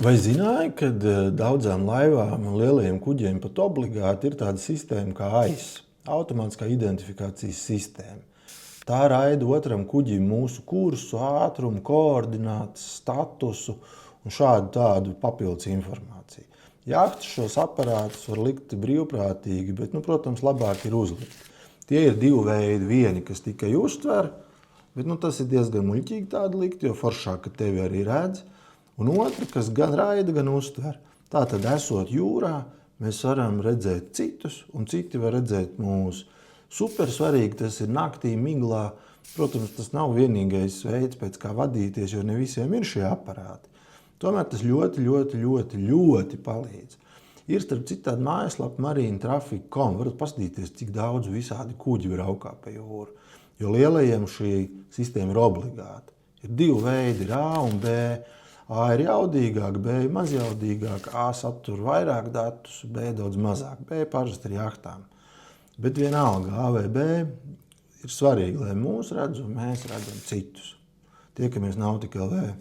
Vai zināji, ka daudzām laivām un lielajiem kuģiem pat obligāti ir tāda sistēma kā AIS, automātiskā identifikācijas sistēma? Tā raida otram kuģim mūsu kursu, ātrumu, koordinātas, statusu un šādu tādu papildus informāciju. Jahtas šos aparātus var likt brīvprātīgi, bet, protams, labāk ir uzlikt. Tie ir divi veidi. Vieni, kas tikai uztver, bet tas ir diezgan muļķīgi tādu likt, jo foršāk, ka tevi arī redz. Un otra, kas gan raida, gan uztver. Tātad, esot jūrā, mēs varam redzēt citus, un citi var redzēt mūsu. Super svarīgi tas ir naktī, miglā. Protams, tas nav vienīgais veids, pēc kā vadīties, jo ne visiem ir šie aparāti. Tomēr tas ļoti palīdz. Ir starp citu tāda mājaslapa marinetraffic.com. Varat paskatīties, cik daudz visādi kuģi braukā pa jūru. Jo lielajiem šī sistēma ir obligāta. Ir divi veidi, ir A un B. A ir jaudīgāk, B ir mazjaudīgāk, A satur vairāk datus, B daudz mazāk. B parasti ir jahtām. Bet vienalga, A vai B ir svarīgi, lai mūs redz un mēs redzam citus. Tiekamies Nautika LV.